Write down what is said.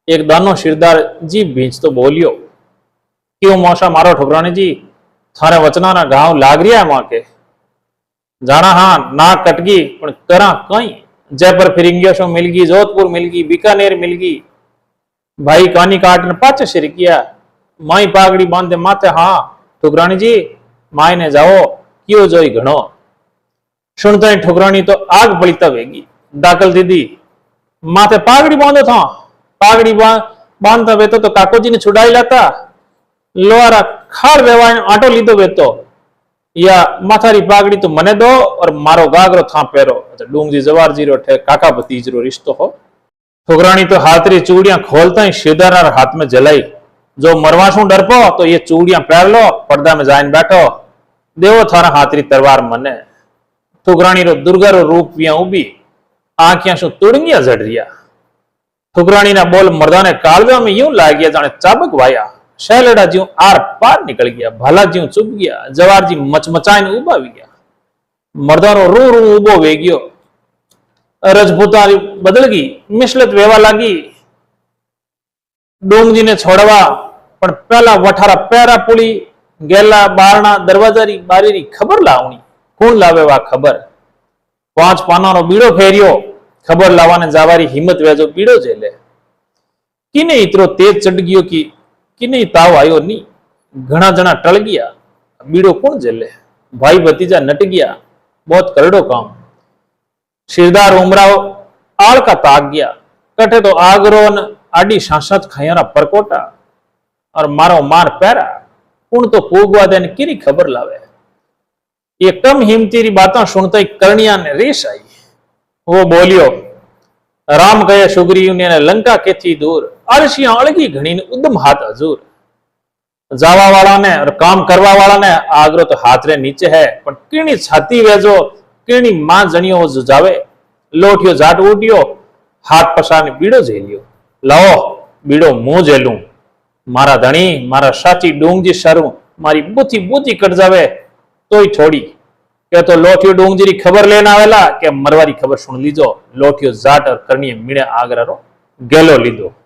एक दानो शिरदार जी भींच तो बोलियो क्यों मौसा मारो ठुकरानी जी थारे वचना ना घाव लाग रिया मां के जाना हाँ नाक कटगी पण करा कई जयपुर फिरिंगियो शो मिल गई जोधपुर मिल गई बीकानेर मिल गई भाई कानी काट ने पाच सिर किया माई पागड़ी बांधे माथे हाँ ठुकरानी जी माई ने जाओ क्यों जोई घणो सुनता ही ठुकरानी तो आग बलिता वेगी दाखल दीदी माथे पागड़ी बांधो था पागड़ी बांधता वेतो तो काकोजी ने छुड़ाई लाता लोहारा खाड़ देवा आटो लीधो वेतो या माथारी पागड़ी तो मने दो और मारो गागरो था पेरो डूंगजी जवारजी रो ठे काका भतीज रो रिश्तो हो ठुकरानी तो हाथरी चूड़ियां खोलता ही शिरदार हाथ में जलाई जो मरवाशू डरपो तो ये चूड़ियां पहन लो पर्दा में जाइन बैठो देवो थारा हाथरी तरवार मने ठुकरानी रो दुर्गा रो रूप पिया उबी आंखियां शू तुड़ंगिया जड़ रिया ठुकरानी ना बोल मर्दाने कालवा में यूं लाग गया जाने चाबक वाया शैलड़ा ज्यों आर पार निकल गया भला ज्यों चुप गया जवार जी मचमचाइन उबा गया मर्दानो रू रू उबो वे गयो रजपूता बदल गई मिसलत वेवा लागी डोंगजी ने छोड़वा पण पहला वठारा पैरा पुली गेला बारणा दरवाजारी बारीरी खबर लावनी कौन लावे वा खबर 5 पानानो बीड़ो फेरियो खबर लावाने जावारी हिम्मत वेजो बीड़ो जेले किने इतरो तेज चढ़ गयो कि किने ताव आयो नी घना जना टल गया बीड़ो कौन जेले भाई भतीजा नट गया बहुत करड़ो काम शिरदार उमराव आड़ का ताक गया कटे तो आगरो न आडी सांसत खयारा परकोटा और मारो मार पैरा कौन तो पूगवा देन किरी खबर लावे ये कम हिम्मती री बातें सुनता ही करनिया ने रेस आई वो बोलियो राम गए सुग्रीव ने लंका के थी दूर अरसियां अड़गी घणी ने उदम हाथ हजूर जावा वाला ने और काम करवा वाला ने आगरो तो हाथ रे नीचे है पर किणी छाती वेजो किणी मां जणियो जुजावे लोटियो जाट उठियो हाथ पसाने बीड़ो झेलियो लाओ बीड़ो मुंह झेलू मारा धणी मारा साची डूंगजी सरू मारी बुथी बुथी कट जावे तो ही छोड़ी के तो लोटियो डूंगजी री खबर लेना आवेला के मरवारी खबर सुन लीजो लोटियो जाट और करनी मीणे आगरा रो गेलो लीधो।